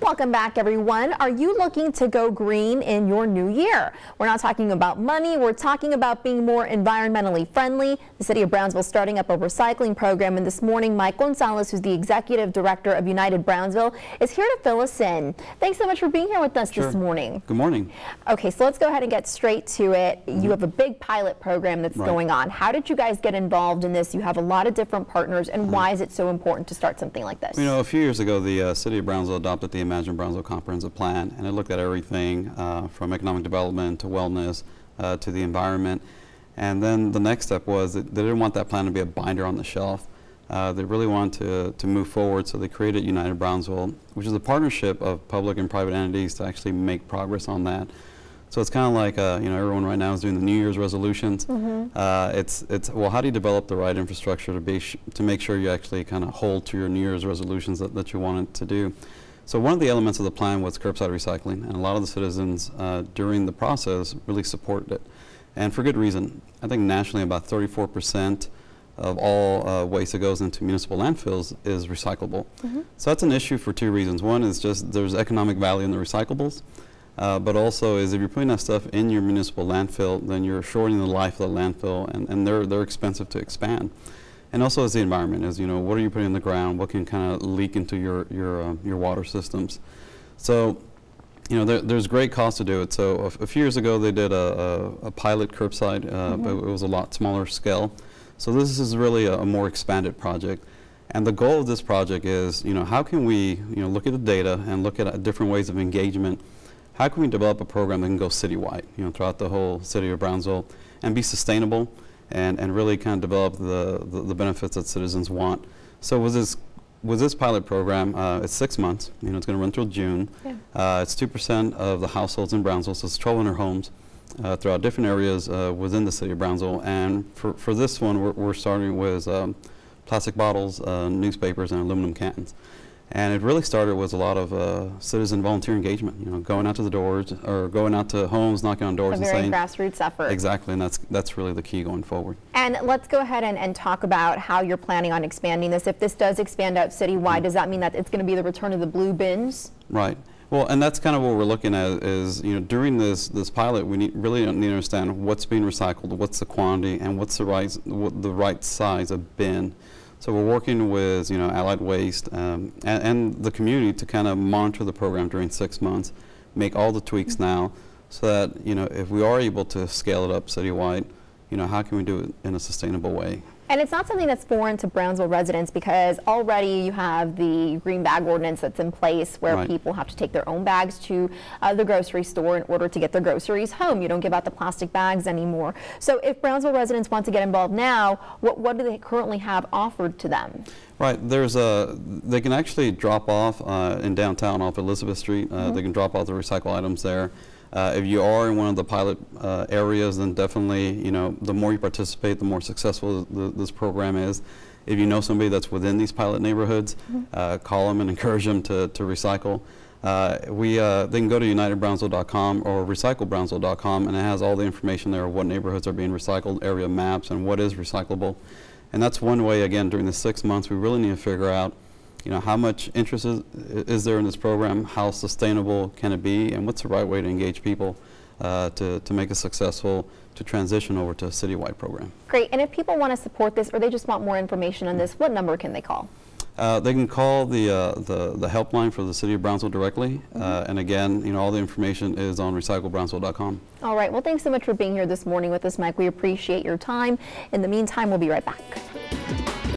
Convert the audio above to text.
Welcome back, everyone. Are you looking to go green in your new year? We're not talking about money. We're talking about being more environmentally friendly. The city of Brownsville is starting up a recycling program, and this morning, Mike Gonzalez, who's the executive director of United Brownsville, is here to fill us in. Thanks so much for being here with us this morning. Good morning. Okay, so let's go ahead and get straight to it. You have a big pilot program that's going on. How did you guys get involved in this? You have a lot of different partners, and why is it so important to start something like this? You know, a few years ago, the city of Brownsville adopted the Imagine Brownsville Comprehensive Plan, and it looked at everything from economic development to wellness to the environment. And then the next step was that they didn't want that plan to be a binder on the shelf. They really wanted to move forward, so they created United Brownsville, which is a partnership of public and private entities to actually make progress on that. So it's kind of like, you know, everyone right now is doing the New Year's resolutions. Well, how do you develop the right infrastructure to make sure you actually kind of hold to your New Year's resolutions that you wanted to do? So one of the elements of the plan was curbside recycling, and a lot of the citizens during the process really supported it. And for good reason. I think nationally about 34% of all waste that goes into municipal landfills is recyclable. So that's an issue for two reasons. One is just there's economic value in the recyclables, but also is if you're putting that stuff in your municipal landfill, then you're shortening the life of the landfill, and they're expensive to expand. And also as the environment is, you know, what are you putting in the ground? What can kind of leak into your water systems? So, you know, there's great cost to do it. So a few years ago they did a pilot curbside, but it was a lot smaller scale. So this is really a more expanded project. And the goal of this project is, you know, how can we, you know, look at the data and look at different ways of engagement. How can we develop a program that can go citywide, you know, throughout the whole city of Brownsville and be sustainable and really kind of develop the benefits that citizens want. So with this pilot program, it's 6 months. You know, it's going to run through June. It's 2% of the households in Brownsville, so it's 1,200 homes throughout different areas within the city of Brownsville. And for this one, we're starting with plastic bottles, newspapers, and aluminum cans. And it really started with a lot of citizen volunteer engagement, you know, going out to the doors or going out to homes, knocking on doors and saying. A very grassroots effort. Exactly, and that's really the key going forward. And let's go ahead and talk about how you're planning on expanding this. If this does expand out citywide, does that mean that it's going to be the return of the blue bins? Right. Well, and that's kind of what we're looking at is, you know, during this pilot, we really need to understand what's being recycled, what's the quantity, and what's the right size of bin. So we're working with, you know, Allied Waste and the community to kind of monitor the program during 6 months, make all the tweaks now, so that, you know, if we are able to scale it up citywide, you know, how can we do it in a sustainable way? And it's not something that's foreign to Brownsville residents, because already you have the green bag ordinance that's in place where people have to take their own bags to the grocery store in order to get their groceries home. You don't give out the plastic bags anymore. So if Brownsville residents want to get involved now, what do they currently have offered to them? Right, they can actually drop off in downtown off Elizabeth Street. They can drop off the recycle items there. If you are in one of the pilot areas, then definitely, you know, the more you participate, the more successful this program is. If you know somebody that's within these pilot neighborhoods, call them and encourage them to recycle. They can go to unitedbrownsville.com or recyclebrownsville.com, and it has all the information there of what neighborhoods are being recycled, area maps, and what is recyclable. And that's one way, again, during the 6 months, we really need to figure out, you know, how much interest is there in this program, how sustainable can it be, and what's the right way to engage people to make it successful, to transition over to a citywide program. Great. And if people want to support this, or they just want more information on this, what number can they call? They can call the helpline for the city of Brownsville directly, and again, you know, all the information is on recyclebrownsville.com. All right. Well, thanks so much for being here this morning with us, Mike. We appreciate your time. In the meantime, we'll be right back.